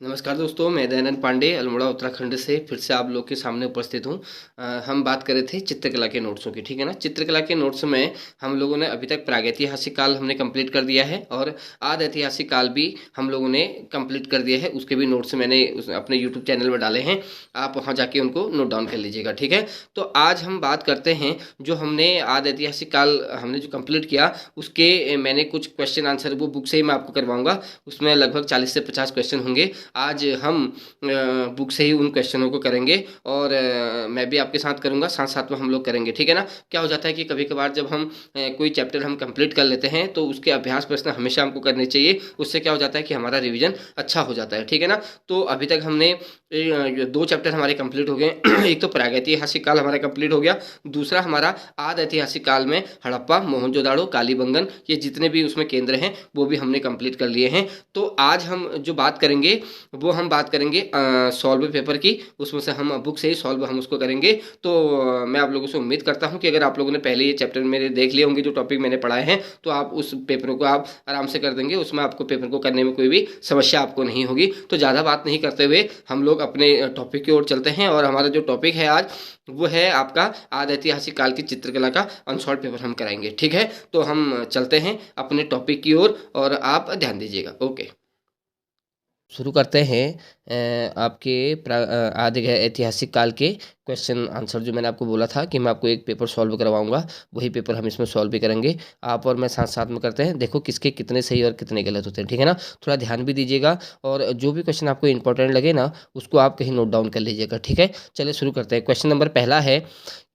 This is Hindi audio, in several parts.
नमस्कार दोस्तों, मैं दयानंद पांडे अल्मोड़ा उत्तराखंड से फिर से आप लोग के सामने उपस्थित हूँ। हम बात कर रहे थे चित्रकला के नोट्सों की, ठीक है ना। चित्रकला के नोट्स में हम लोगों ने अभी तक प्रागैतिहासिक काल हमने कंप्लीट कर दिया है और आदि ऐतिहासिक काल भी हम लोगों ने कंप्लीट कर दिया है। उसके भी नोट्स मैंने अपने यूट्यूब चैनल में डाले हैं, आप वहाँ जाके उनको नोट डाउन कर लीजिएगा, ठीक है। तो आज हम बात करते हैं जो हमने आदि ऐतिहासिक काल हमने जो कंप्लीट किया उसके मैंने कुछ क्वेश्चन आंसर वो बुक से ही मैं आपको करवाऊँगा। उसमें लगभग 40 से 50 क्वेश्चन होंगे। आज हम बुक से ही उन क्वेश्चनों को करेंगे और मैं भी आपके साथ करूंगा, साथ साथ में हम लोग करेंगे, ठीक है ना। क्या हो जाता है कि कभी कभार जब हम कोई चैप्टर हम कंप्लीट कर लेते हैं तो उसके अभ्यास प्रश्न हमेशा हमको करने चाहिए। उससे क्या हो जाता है कि हमारा रिवीजन अच्छा हो जाता है, ठीक है ना। तो अभी तक हमने दो चैप्टर हमारे कंप्लीट हो गए। एक तो प्रागैतिहासिक काल हमारा कंप्लीट हो गया, दूसरा हमारा आदि ऐतिहासिक काल में हड़प्पा, मोहनजोदाड़ो, कालीबंगन, ये जितने भी उसमें केंद्र हैं वो भी हमने कंप्लीट कर लिए हैं। तो आज हम जो बात करेंगे वो हम बात करेंगे सॉल्व पेपर की। उसमें से हम बुक से ही सॉल्व हम उसको करेंगे। तो मैं आप लोगों से उम्मीद करता हूं कि अगर आप लोगों ने पहले ये चैप्टर मेरे देख लिए होंगे, जो टॉपिक मैंने पढ़ाए हैं, तो आप उस पेपर को आप आराम से कर देंगे। उसमें आपको पेपर को करने में कोई भी समस्या आपको नहीं होगी। तो ज़्यादा बात नहीं करते हुए हम लोग अपने टॉपिक की ओर चलते हैं और हमारा जो टॉपिक है आज वो है आपका आदि ऐतिहासिक काल की चित्रकला का अनसॉल्व पेपर हम कराएंगे, ठीक है। तो हम चलते हैं अपने टॉपिक की ओर और आप ध्यान दीजिएगा। ओके, शुरू करते हैं आपके आदि ऐतिहासिक काल के क्वेश्चन आंसर। जो मैंने आपको बोला था कि मैं आपको एक पेपर सॉल्व करवाऊंगा, वही पेपर हम इसमें सॉल्व भी करेंगे। आप और मैं साथ साथ में करते हैं, देखो किसके कितने सही और कितने गलत होते हैं, ठीक है ना। थोड़ा ध्यान भी दीजिएगा और जो भी क्वेश्चन आपको इंपॉर्टेंट लगे ना उसको आप कहीं नोट डाउन कर लीजिएगा, ठीक है। चलिए शुरू करते हैं। क्वेश्चन नंबर पहला है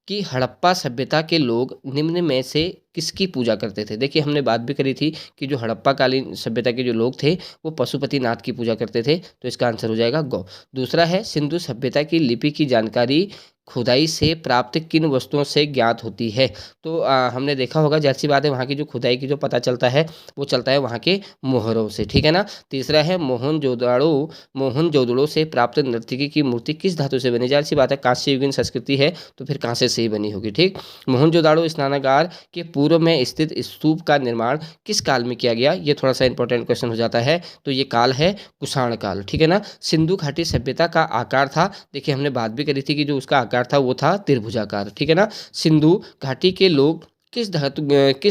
कि हड़प्पा सभ्यता के लोग निम्न में से किसकी पूजा करते थे। देखिए हमने बात भी करी थी कि जो हड़प्पा कालीन सभ्यता के जो लोग थे वो पशुपतिनाथ की पूजा करते थे, तो इसका आंसर हो जाएगा गौ। दूसरा है सिंधु सभ्यता की लिपि की जानकारी खुदाई से प्राप्त किन वस्तुओं से ज्ञात होती है। तो हमने देखा होगा, जैसी बात है, वहाँ की जो खुदाई की जो पता चलता है वो चलता है वहाँ के मोहरों से, ठीक है ना। तीसरा है मोहनजोदड़ो से प्राप्त नर्तकी की मूर्ति किस धातु से बनी। जाहिर सी बात है, कांस्य युगीन संस्कृति है तो फिर कांस्य से ही बनी होगी, ठीक। मोहनजोदाड़ो स्नानागार के पूर्व में स्थित स्तूप का निर्माण किस काल में किया गया, ये थोड़ा सा इंपॉर्टेंट क्वेश्चन हो जाता है। तो ये काल है कुषाण काल, ठीक है ना। सिंधु घाटी सभ्यता का आकार था, देखिए हमने बात भी करी थी कि जो उसका आकार था वो था त्रिभुजाकार, ठीक है ना। सिंधु घाटी के लोग किस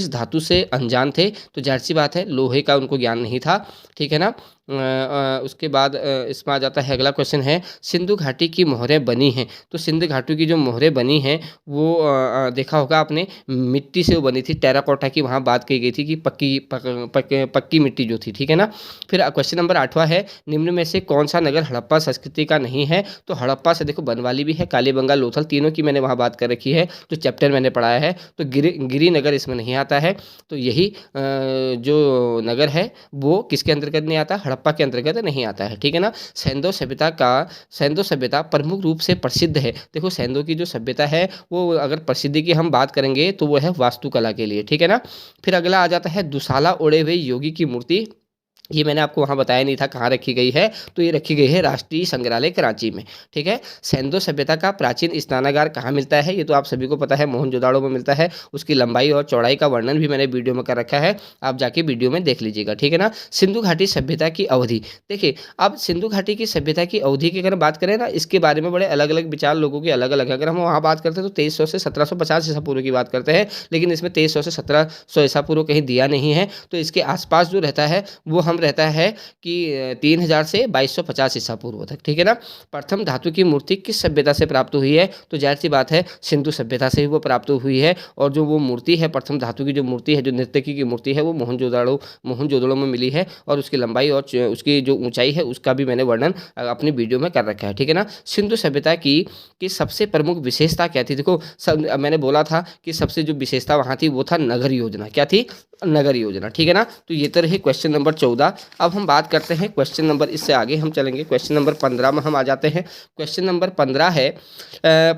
धातु से अनजान थे, तो जाहिर सी बात है लोहे का उनको ज्ञान नहीं था, ठीक है ना। उसके बाद इसमें आ जाता है अगला क्वेश्चन है सिंधु घाटी की मोहरें बनी हैं। तो सिंधु घाटी की जो मोहरें बनी हैं वो देखा होगा आपने, मिट्टी से वो बनी थी, टेराकोटा की वहाँ बात की गई थी कि पक्की मिट्टी जो थी, ठीक है ना। फिर क्वेश्चन नंबर 8वां है निम्न में से कौन सा नगर हड़प्पा संस्कृति का नहीं है। तो हड़प्पा से देखो बनवाली भी है, कालीबंगा, लोथल, तीनों की मैंने वहाँ बात कर रखी है, जो चैप्टर मैंने पढ़ाया है। तो गिरी नगर इसमें नहीं आता है। तो यही जो नगर है वो किसके अंतर्गत नहीं आता, हड़प्पा के अंतर्गत नहीं आता है, ठीक है ना। सैंधो सभ्यता प्रमुख रूप से प्रसिद्ध है। देखो सैंधो की जो सभ्यता है वो अगर प्रसिद्धि की हम बात करेंगे तो वो है वास्तुकला के लिए, ठीक है ना। फिर अगला आ जाता है दुशाला ओढ़े हुए योगी की मूर्ति, ये मैंने आपको वहाँ बताया नहीं था कहाँ रखी गई है। तो ये रखी गई है राष्ट्रीय संग्रहालय कराची में, ठीक है। सैंधो सभ्यता का प्राचीन स्नानागार कहाँ मिलता है, ये तो आप सभी को पता है, मोहनजोदाड़ो में मिलता है। उसकी लंबाई और चौड़ाई का वर्णन भी मैंने वीडियो में कर रखा है, आप जाके वीडियो में देख लीजिएगा, ठीक है ना। सिंधु घाटी सभ्यता की अवधि, देखिए अब सिंधु घाटी की सभ्यता की अवधि की अगर बात करें ना, इसके बारे में बड़े अलग अलग विचार लोगों के अलग अलग है। अगर हम वहाँ बात करते हैं तो 2300 से 1750 ईसा पूर्व की बात करते हैं, लेकिन इसमें 2300 से 1700 ईसा पूर्व कहीं दिया नहीं है। तो इसके आसपास जो रहता है वो हम रहता है कि 3000 से 2250 ईसा पूर्व तक, ठीक है ना। प्रथम धातु की मूर्ति किस सभ्यता से प्राप्त हुई है, तो जाहिर सी बात है सिंधु सभ्यता से ही वो प्राप्त हुई है। और जो वो मूर्ति है, प्रथम धातु की जो मूर्ति है, जो नर्तकी की मूर्ति है, वो मोहनजोदड़ो में मिली है। और उसकी लंबाई और उसकी जो ऊंचाई है उसका भी मैंने वर्णन अपनी वीडियो में कर रखा है, ठीक है ना। सिंधु सभ्यता की सबसे प्रमुख विशेषता क्या थी, देखो मैंने बोला था कि सबसे जो विशेषता वहाँ थी वो था नगर योजना। क्या थी, नगर योजना, ठीक है ना। तो ये तो रही क्वेश्चन नंबर 14। अब हम बात करते हैं क्वेश्चन नंबर, इससे आगे हम चलेंगे, क्वेश्चन नंबर 15 में हम आ जाते हैं। क्वेश्चन नंबर 15 है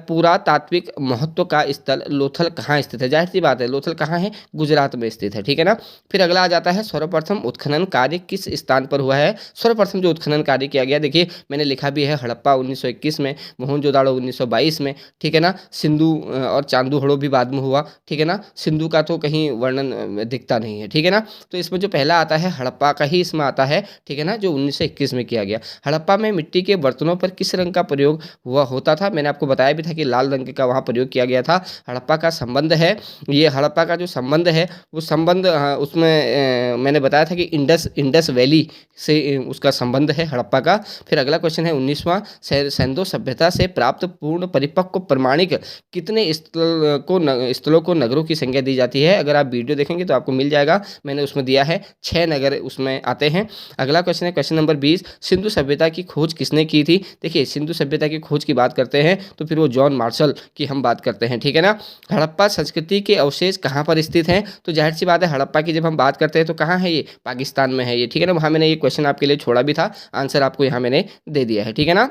पुरातात्विक महत्व का स्थल लोथल कहाँ स्थित है। जाहिर सी बात है लोथल कहाँ है, गुजरात में स्थित है, ठीक है ना। फिर अगला आ जाता है सर्वप्रथम उत्खनन कार्य किस स्थान पर हुआ है। सर्वप्रथम जो उत्खनन कार्य किया गया, देखिए मैंने लिखा भी है, हड़प्पा 1921 में, मोहनजोदाड़ो 1922 में, ठीक है ना। सिंधु और चांदूहड़ो भी बाद में हुआ, ठीक है ना। सिंधु का तो कहीं वर्णन दिखता नहीं है, ठीक है ना। तो इसमें जो पहला आता है हड़प्पा का ही ही इसमें आता है, ठीक है ना, जो 1921 में किया गया। हड़प्पा में मिट्टी के बर्तनों पर किस रंग का प्रयोग हुआ होता था? मैंने आपको बताया भी था कि लाल रंग का वहाँ प्रयोग किया गया था। हड़प्पा का संबंध है, ये हड़प्पा का जो संबंध है वो संबंध उसमें मैंने बताया था कि इंडस वैली से उसका संबंध है हड़प्पा का। फिर अगला क्वेश्चन है 19वां, सिंधु सभ्यता से प्राप्त पूर्ण परिपक्व प्रमाणिक कितने स्थलों को नगरों की संख्या दी जाती है? अगर आप वीडियो देखेंगे तो आपको मिल जाएगा, मैंने उसमें दिया है 6 नगर उसमें आते हैं। अगला क्वेश्चन है क्वेश्चन नंबर 20, सिंधु सभ्यता की खोज किसने की थी? देखिए सिंधु सभ्यता की खोज की बात करते हैं तो फिर वो जॉन मार्शल की हम बात करते हैं, ठीक है ना। हड़प्पा संस्कृति के अवशेष कहाँ पर स्थित हैं? तो जाहिर सी बात है हड़प्पा की जब हम बात करते हैं तो कहाँ है ये? पाकिस्तान में है ये, ठीक है ना। वहाँ मैंने ये क्वेश्चन आपके लिए छोड़ा भी था, आंसर आपको यहाँ मैंने दे दिया है, ठीक है ना।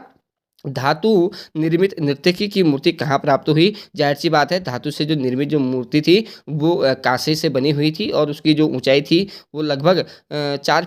धातु निर्मित नर्तकी की मूर्ति कहाँ प्राप्त हुई? जाहिर सी बात है धातु से जो निर्मित जो मूर्ति थी वो कांसे से बनी हुई थी और उसकी जो ऊंचाई थी वो लगभग 4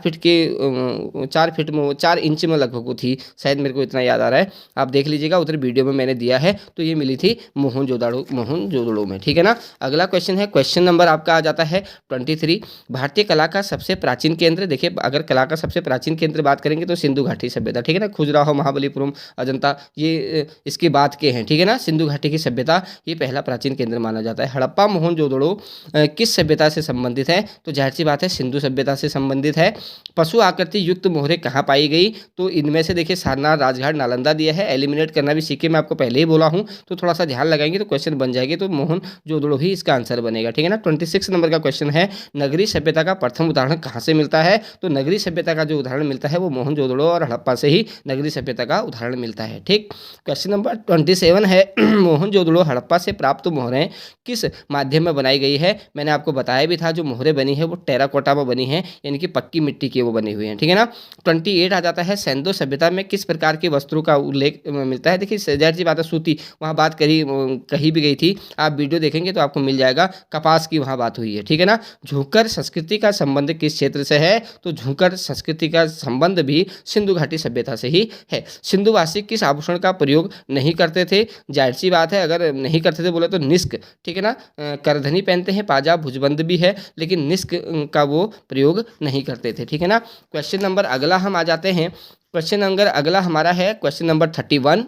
इंच में लगभग वो थी, शायद मेरे को इतना याद आ रहा है, आप देख लीजिएगा उधर वीडियो में मैंने दिया है। तो ये मिली थी मोहनजोदड़ो में, ठीक है ना। अगला क्वेश्चन है क्वेश्चन नंबर आपका आ जाता है 23, भारतीय कला का सबसे प्राचीन केंद्र। देखिए अगर कला का सबसे प्राचीन केंद्र बात करेंगे तो सिंधु घाटी सभ्यता, ठीक है ना। खजुराहो, महाबलीपुरम, अजंता, ये इसके बाद के हैं, ठीक है ना। सिंधु घाटी की सभ्यता ये पहला प्राचीन केंद्र माना जाता है। हड़प्पा मोहनजोदड़ो किस सभ्यता से संबंधित है? तो जाहिर सी बात है सिंधु सभ्यता से संबंधित है। पशु आकृति युक्त मोहरें कहाँ पाई गई? तो इनमें से देखिए सारनाथ, राजघाट, नालंदा दिया है। एलिमिनेट करना भी सीखे, मैं आपको पहले ही बोला हूँ, तो थोड़ा सा ध्यान लगाएंगे तो क्वेश्चन बन जाएगी। तो मोहनजोदड़ो ही इसका आंसर बनेगा, ठीक है ना। 26 नंबर का क्वेश्चन है, नगरीय सभ्यता का प्रथम उदाहरण कहाँ से मिलता है? तो नगरीय सभ्यता का जो उदाहरण मिलता है वो मोहनजोदड़ो और हड़प्पा से ही नगरीय सभ्यता का उदाहरण मिलता है, ठीक। क्वेश्चन नंबर 27 है, मोहनजोदड़ो हड़प्पा से प्राप्त मोहरें किस माध्यम में बनाई गई है? मैंने आपको बताया भी था जो मोहरें बनी है वो टेराकोटा में बनी है, यानी कि पक्की मिट्टी की वो बनी हुई है, ठीक है ना। 28 आ जाता है, सिंधु सभ्यता में किस प्रकार के वस्त्रों का उल्लेख मिलता है? देखिए जाहिर सी बात है सूती, वहाँ बात कही भी गई थी, आप वीडियो देखेंगे तो आपको मिल जाएगा। कपास की वहाँ बात हुई है, ठीक है ना। झूकर संस्कृति का संबंध किस क्षेत्र से है? तो झूकर संस्कृति का संबंध भी सिंधु घाटी सभ्यता से ही है। सिंधुवासी किस आभूषण का प्रयोग नहीं करते थे? जाहिर सी बात है अगर नहीं करते थे बोले तो निष्क, ठीक है ना। करधनी पहनते हैं, पाजा भुजबंद भी है, लेकिन निष्क का वो प्रयोग नहीं करते थे, ठीक है ना। क्वेश्चन नंबर अगला हम आ जाते हैं, क्वेश्चन नंबर अगला हमारा है क्वेश्चन नंबर 31,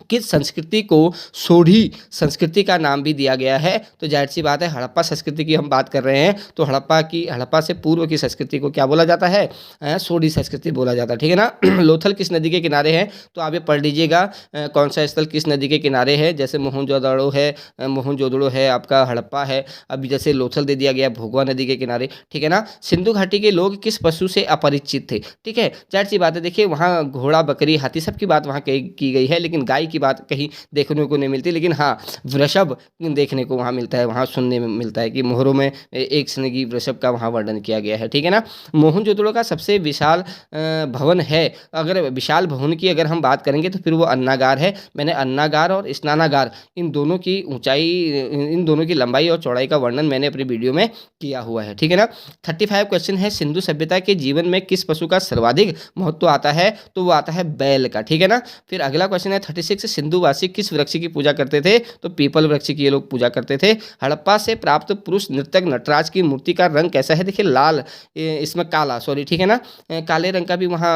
किस संस्कृति को सोढ़ी संस्कृति का नाम भी दिया गया है? तो जाहिर सी बात है हड़प्पा संस्कृति की हम बात कर रहे हैं तो हड़प्पा से पूर्व की संस्कृति को क्या बोला जाता है? सोढ़ी संस्कृति बोला जाता है, ठीक है ना। लोथल किस नदी के किनारे है? तो आप ये पढ़ लीजिएगा कौन सा स्थल किस नदी के किनारे है। जैसे मोहनजोदड़ो है आपका, हड़प्पा है, अभी जैसे लोथल दे दिया गया भोगवा नदी के किनारे, ठीक है ना। सिंधु घाटी के लोग किस पशु से अपरिचित थे? ठीक है, जाहिर सी बात है देखिए वहाँ घोड़ा, बकरी, हाथी सबकी बात वहाँ की गई है, लेकिन गाय की बात कहीं देखने को नहीं मिलती। लेकिन हाँ वृषभ देखने को वहाँ मिलता है, वहाँ सुनने में मिलता है कि मोहरों में एक स्नेगी वृषभ का वहाँ वर्णन किया गया है, ठीक है ना। मोहनजोदड़ो का सबसे विशाल भवन है, अगर विशाल भवन की अगर हम बात करेंगे तो फिर वो अन्नागार है। मैंने अन्नागार और स्नानागार इन दोनों की ऊंचाई, इन दोनों की लंबाई और चौड़ाई का वर्णन मैंने अपनी वीडियो में किया हुआ है, ठीक है ना। 35 क्वेश्चन है, सिंधु सभ्यता के जीवन में किस पशु का सर्वाधिक महत्व आता है? तो वो आता है बैल का, ठीक है ना। फिर अगला क्वेश्चन है 36, सिंधुवासी किस वृक्ष की पूजा करते थे? तो पीपल वृक्ष की ये लोग पूजा करते थे। हड़प्पा से प्राप्त पुरुष नर्तक नटराज की मूर्ति का रंग कैसा है? देखिए लाल, इसमें काला, सॉरी, ठीक है ना। काले रंग का भी वहाँ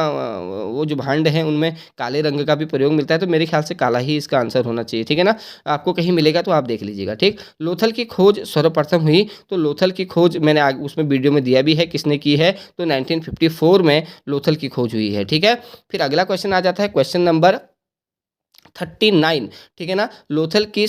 वो जो भांड है उनमें काले रंग का भी प्रयोग मिलता है, तो मेरे ख्याल से काला ही इसका आंसर होना चाहिए, ठीक है ना। आपको कहीं मिलेगा तो आप देख लीजिएगा, ठीक। लोथल की खोज सर्वप्रथम हुई, तो लोथल की खोज मैंने उसमें वीडियो में दिया भी है किसने की है, तो 1954 में लोथल की खोज हुई है, ठीक है। फिर अगला क्वेश्चन आ जाता है क्वेश्चन नंबर 39, ठीक है ना। लोथल की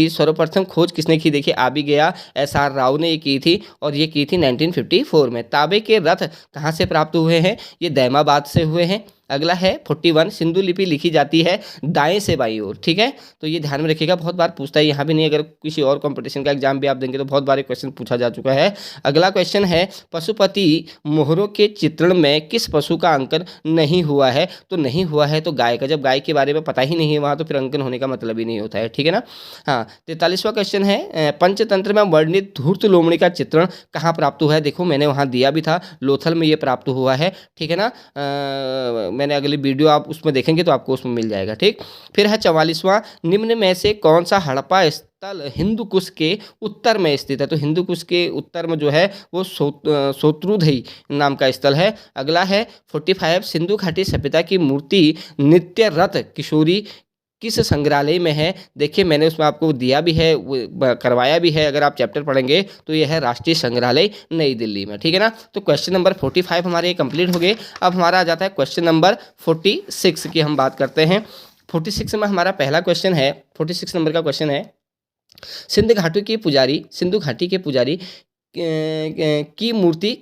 सर्वप्रथम खोज किसने की? देखिए आ भी गया, SR राव ने ये की थी और ये की थी 1954 में। तांबे के रथ कहाँ से प्राप्त हुए हैं? ये दैमाबाद से हुए हैं। अगला है 41, सिंधु लिपि लिखी जाती है दाएं से बाईं ओर, ठीक है। तो ये ध्यान में रखिएगा, बहुत बार पूछता है, यहाँ भी नहीं, अगर किसी और कंपटीशन का एग्जाम भी आप देंगे तो बहुत बार क्वेश्चन पूछा जा चुका है। अगला क्वेश्चन है, पशुपति मोहरों के चित्रण में किस पशु का अंकन नहीं हुआ है? तो नहीं हुआ है तो गाय का। जब गाय के बारे में पता ही नहीं है वहाँ तो फिर अंकन होने का मतलब ही नहीं होता है, ठीक है ना। हाँ, 43वां क्वेश्चन है, पंचतंत्र में वर्णित धूर्त लोमड़ी का चित्रण कहाँ प्राप्त हुआ है? देखो मैंने वहाँ दिया भी था, लोथल में ये प्राप्त हुआ है, ठीक है ना। मैंने अगली वीडियो आप उसमें देखेंगे तो आपको उसमें मिल जाएगा, ठीक। फिर है 44वां, निम्न में से कौन सा हड़प्पा स्थल हिंदू कुश के उत्तर में स्थित है? तो हिंदू कुश के उत्तर में जो है वो सोत्रुधई नाम का स्थल है। अगला है 45, सिंधु घाटी सभ्यता की मूर्ति नित्य रथ किशोरी किस संग्रहालय में है? देखिए मैंने उसमें आपको दिया भी है, करवाया भी है, अगर आप चैप्टर पढ़ेंगे तो यह है राष्ट्रीय संग्रहालय नई दिल्ली में, ठीक है ना। तो क्वेश्चन नंबर 45 हमारे कंप्लीट हो गए। अब हमारा आ जाता है क्वेश्चन नंबर 46 की हम बात करते हैं। 46 में हमारा पहला क्वेश्चन है, 46 नंबर का क्वेश्चन है, सिंधु घाटी के पुजारी की मूर्ति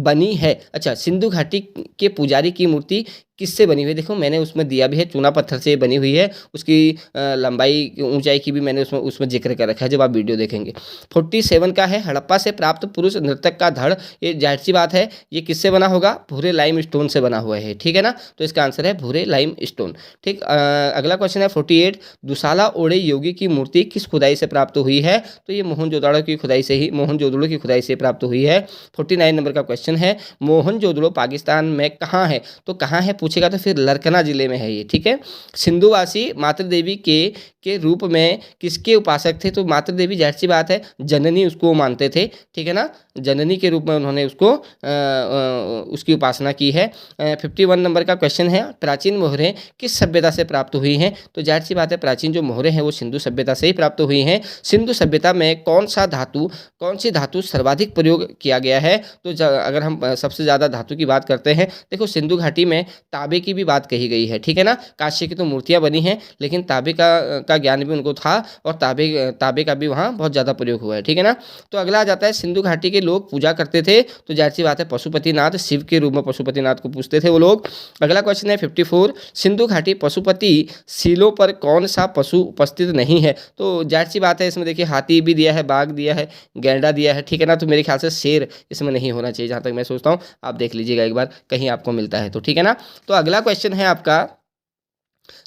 बनी है। अच्छा, सिंधु घाटी के पुजारी की मूर्ति किससे बनी हुई है? देखो मैंने उसमें दिया भी है, चूना पत्थर से बनी हुई है। उसकी लंबाई ऊंचाई की भी मैंने उसमें जिक्र कर रखा है जब आप वीडियो देखेंगे। 47 का है, हड़प्पा से प्राप्त पुरुष नर्तक का धड़, ये जाहिर सी बात है ये किससे बना होगा? भूरे लाइम स्टोन से बना हुआ है, ठीक है ना। तो इसका आंसर है भूरे लाइम स्टोन, ठीक। अगला क्वेश्चन है 48, दुसाला ओड़े योगी की मूर्ति किस खुदाई से प्राप्त हुई है? तो ये मोहनजोदड़ो की खुदाई से प्राप्त हुई है। 49 नंबर का क्वेश्चन है, मोहनजोदड़ो पाकिस्तान में कहाँ है? तो कहाँ है पूछेगा तो फिर लरकना जिले में है ये, ठीक है। सिंधुवासी मातृ देवी के रूप में किसके उपासक थे? तो मातृ देवी जाहिर सी बात है जननी उसको मानते थे, ठीक है ना। जननी के रूप में उन्होंने उसकी उपासना की है। 51 नंबर का क्वेश्चन है, प्राचीन मोहरें किस सभ्यता से प्राप्त हुई हैं? तो जाहिर सी बात है प्राचीन जो मोहरें हैं वो सिंधु सभ्यता से ही प्राप्त हुई हैं। सिंधु सभ्यता में कौन सी धातु सर्वाधिक प्रयोग किया गया है? तो अगर हम सबसे ज़्यादा धातु की बात करते हैं, देखो सिंधु घाटी में तांबे की भी बात कही गई है, ठीक है ना। कांस्य की तो मूर्तियां बनी हैं लेकिन तांबे का ज्ञान भी उनको था और तांबे का भी वहाँ बहुत ज़्यादा प्रयोग हुआ है, ठीक है ना। तो अगला आ जाता है, सिंधु घाटी के लोग पूजा करते थे, तो जाहिर सी बात है पशुपतिनाथ, शिव के रूप में पशुपतिनाथ को पूजते थे वो लोग। अगला क्वेश्चन है 54, सिंधु घाटी पशुपति शिलों पर कौन सा पशु उपस्थित नहीं है? तो जाहिर सी बात है इसमें देखिए हाथी भी दिया है, बाघ दिया है, गैंडा दिया है, ठीक है ना। तो मेरे ख्याल से शेर इसमें नहीं होना चाहिए, जहाँ तक मैं सोचता हूँ। आप देख लीजिएगा एक बार कहीं आपको मिलता है तो, ठीक है ना। तो अगला क्वेश्चन है आपका,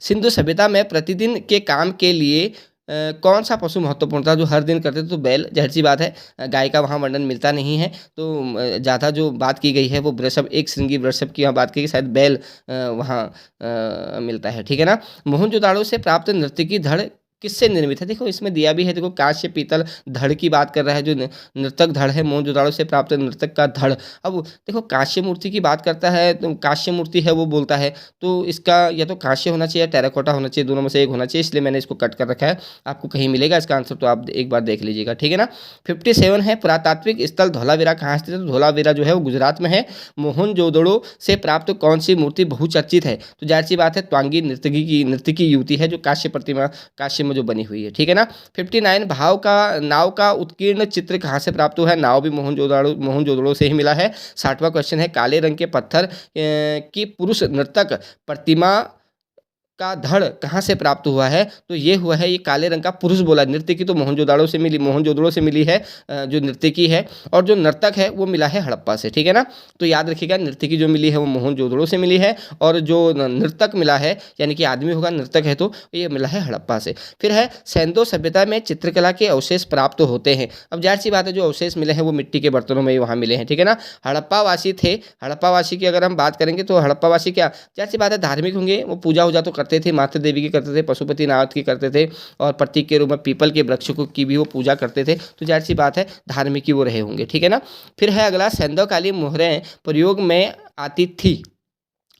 सिंधु सभ्यता में प्रतिदिन के काम के लिए कौन सा पशु महत्वपूर्ण था जो हर दिन करते थे? तो बैल, जाहिर सी बात है गाय का वहाँ वर्णन मिलता नहीं है, तो ज़्यादा जो बात की गई है वो वृषभ, एक श्रृंगी वृषभ की यहाँ बात की गई, शायद बैल वहाँ मिलता है, ठीक है ना। मोहनजोदाड़ो से प्राप्त नर्तकी धड़ किससे निर्मित है? देखो इसमें दिया भी है, देखो कांस्य पीतल धड़ की बात कर रहा है, जो नर्तक धड़ है मोहनजोदाड़ो से प्राप्त नर्तक का धड़। अब देखो कांस्य मूर्ति की बात करता है, तो कांस्य मूर्ति है वो बोलता है, तो इसका या तो कांस्य होना चाहिए या टेराकोटा होना चाहिए, दोनों में से एक होना चाहिए, इसलिए मैंने इसको कट कर रखा है। आपको कहीं मिलेगा इसका आंसर तो आप एक बार देख लीजिएगा, ठीक है ना। 57 है, पुरातात्विक स्थल धौलावीरा कहाँ स्थित है? तो धौलावीरा जो है वो गुजरात में है। मोहनजोदड़ो से प्राप्त कौन सी मूर्ति बहुचर्चित है? तो जाहिर सी बात है त्वांगी नर्तकी युवती है, जो कांस्य प्रतिमा, कांस्य में जो बनी हुई है, ठीक है ना। 59, नाव का उत्कीर्ण चित्र कहाँ से प्राप्त हुआ है? नाव भी मोहनजोदड़ो से ही मिला है। 60वां क्वेश्चन है, काले रंग के पत्थर की पुरुष नर्तक प्रतिमा का धड़ कहाँ से प्राप्त हुआ है? तो ये हुआ है, ये काले रंग का पुरुष बोला, नृत्य की तो मोहनजोदड़ो से मिली है जो नृत्य की है, और जो नर्तक है वो मिला है हड़प्पा से, ठीक है ना। तो याद रखिएगा नृत्य की जो मिली है वो मोहनजोदड़ो से मिली है, और जो नर्तक मिला है यानी कि आदमी होगा, नर्तक है तो ये मिला है हड़प्पा से। फिर है, सैंधो सभ्यता में चित्रकला के अवशेष प्राप्त होते हैं। अब जाहिर सी बात है जो अवशेष मिले हैं वो मिट्टी के बर्तनों में ही वहाँ मिले हैं, ठीक है ना। हड़प्पावासी की अगर हम बात करेंगे तो हड़प्पावासी क्या, जाहिर सी बात है धार्मिक होंगे, वो पूजा वूजा तो करते थे, मातृ देवी की करते थे, पशुपतिनाथ की करते थे, और प्रतीक के रूप में पीपल के वृक्ष की भी वो पूजा करते थे, तो जाहिर सी बात है धार्मिक ही वो रहे होंगे, ठीक है ना। फिर है अगला, सैंधवकालीन मोहरें प्रयोग में आती थी,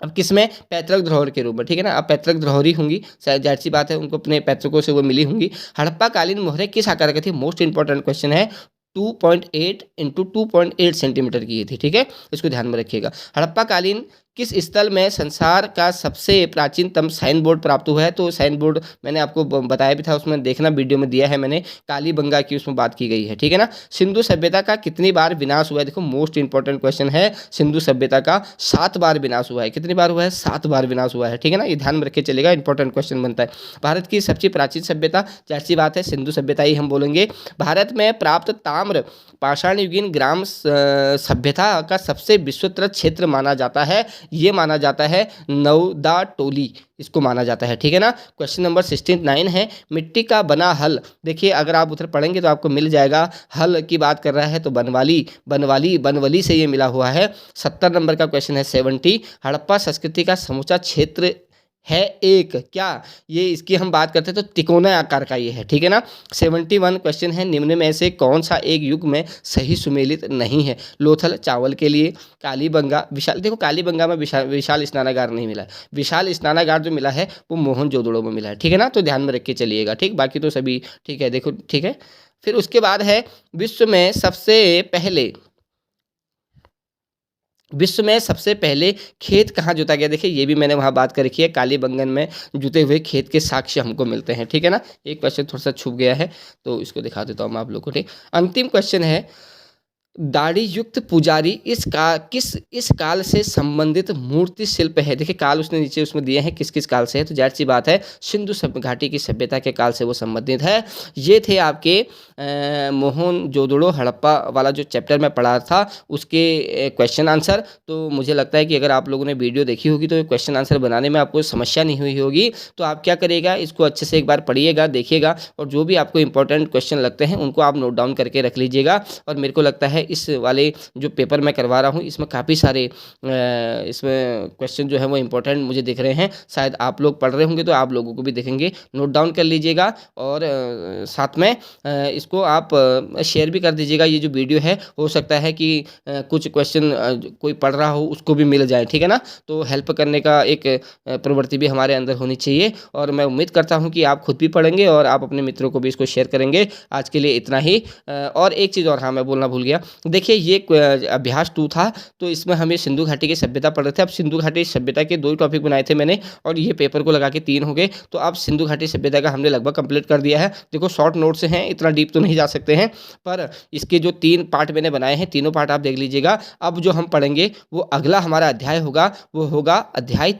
अब किसमें? पैतृक धरोहर के रूप में, ठीक है ना। अब पैतृक धरोहर ही होंगी, जाहिर सी बात है उनको अपने पैतृकों से वो मिली होंगी। हड़प्पा कालीन मोहरें किस आकार की थी? मोस्ट इंपॉर्टेंट क्वेश्चन है। 2.8 इंटू 2.8 सेंटीमीटर की थी, ठीक है, इसको ध्यान में रखिएगा। हड़प्पा कालीन किस स्थल में संसार का सबसे प्राचीनतम साइन बोर्ड प्राप्त हुआ है? तो साइन बोर्ड मैंने आपको बताया भी था, उसमें देखना वीडियो में दिया है मैंने, कालीबंगा की उसमें बात की गई है, ठीक है ना। सिंधु सभ्यता का कितनी बार विनाश हुआ है? देखो मोस्ट इंपॉर्टेंट क्वेश्चन है, सिंधु सभ्यता का 7 बार विनाश हुआ है। कितनी बार हुआ है? 7 बार विनाश हुआ है, ठीक है ना, ये ध्यान में रख के चलेगा, इंपॉर्टेंट क्वेश्चन बनता है। भारत की सबसे प्राचीन सभ्यता, जाहिर सी बात है सिंधु सभ्यता ही हम बोलेंगे। भारत में प्राप्त ताम्र पाषाण युगीन ग्राम सभ्यता का सबसे विस्तृत क्षेत्र माना जाता है। ये माना जाता है नवदा टोली, इसको माना जाता है, ठीक है ना। क्वेश्चन नंबर 69 है, मिट्टी का बना हल। देखिए अगर आप उधर पढ़ेंगे तो आपको मिल जाएगा, हल की बात कर रहा है तो बनवाली, बनवाली बनवली से ये मिला हुआ है। 70 नंबर का क्वेश्चन है 70, हड़प्पा संस्कृति का समूचा क्षेत्र है एक क्या, ये इसकी हम बात करते हैं तो तिकोना आकार का ये है, ठीक है ना। 71 क्वेश्चन है, निम्न में से कौन सा एक युग में सही सुमेलित नहीं है। लोथल चावल के लिए, कालीबंगा विशाल, देखो कालीबंगा में विशाल स्नानागार नहीं मिला है, विशाल स्नानागार जो मिला है वो मोहनजोदड़ो में मिला है, ठीक है ना, तो ध्यान में रख के चलिएगा, ठीक, बाकी तो सभी ठीक है, देखो ठीक है। फिर उसके बाद है विश्व में सबसे पहले खेत कहाँ जोता गया। देखिए ये भी मैंने वहाँ बात कर रखी है, कालीबंगन में जुते हुए खेत के साक्ष्य हमको मिलते हैं, ठीक है ना। एक क्वेश्चन थोड़ा सा छूट गया है तो इसको दिखा देता हूँ मैं आप लोग को, ठीक। अंतिम क्वेश्चन है, दाढ़ी युक्त पुजारी इस काल से संबंधित मूर्ति शिल्प है। देखिए काल उसने नीचे उसमें दिए हैं किस किस काल से है, तो जाहिर सी बात है सिंधु घाटी की सभ्यता के काल से वो संबंधित है। ये थे आपके मोहनजोदड़ो हड़प्पा वाला जो चैप्टर में पढ़ा था उसके क्वेश्चन आंसर। तो मुझे लगता है कि अगर आप लोगों ने वीडियो देखी होगी तो क्वेश्चन आंसर बनाने में आपको समस्या नहीं हुई होगी। तो आप क्या करिएगा, इसको अच्छे से एक बार पढ़िएगा, देखिएगा, और जो भी आपको इंपॉर्टेंट क्वेश्चन लगते हैं उनको आप नोट डाउन करके रख लीजिएगा। और मेरे को लगता है इस वाले जो पेपर मैं करवा रहा हूँ इसमें काफ़ी सारे इसमें क्वेश्चन जो है वो इंपॉर्टेंट मुझे दिख रहे हैं। शायद आप लोग पढ़ रहे होंगे तो आप लोगों को भी दिखेंगे, नोट डाउन कर लीजिएगा। और साथ में इसको आप शेयर भी कर दीजिएगा। ये जो वीडियो है हो सकता है कि कुछ क्वेश्चन कोई पढ़ रहा हो उसको भी मिल जाए, ठीक है ना। तो हेल्प करने का एक प्रवृत्ति भी हमारे अंदर होनी चाहिए। और मैं उम्मीद करता हूँ कि आप खुद भी पढ़ेंगे और आप अपने मित्रों को भी इसको शेयर करेंगे। आज के लिए इतना ही। और एक चीज़ और, हाँ मैं बोलना भूल गया, देखिए ये अभ्यास 2 था तो इसमें हम सिंधु घाटी की सभ्यता पढ़ रहे थे। अब सिंधु घाटी सभ्यता के 2 ही टॉपिक बनाए थे मैंने और ये पेपर को लगा के 3 हो गए। तो अब सिंधु घाटी सभ्यता का हमने लगभग कंप्लीट कर दिया है। देखो शॉर्ट नोट से हैं, इतना डीप तो नहीं जा सकते हैं, पर इसके जो 3 पार्ट मैंने बनाए हैं तीनों पार्ट आप देख लीजिएगा। अब जो हम पढ़ेंगे वो अगला हमारा अध्याय होगा, वो होगा अध्याय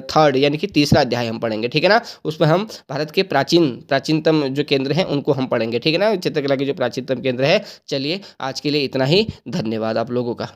3 यानी कि तीसरा अध्याय हम पढ़ेंगे, ठीक है ना। उसमें हम भारत के प्राचीनतम जो केंद्र हैं उनको हम पढ़ेंगे, ठीक है ना, चित्रकला के जो प्राचीनतम केंद्र है। चलिए आज के लिए इतना ही, धन्यवाद आप लोगों का।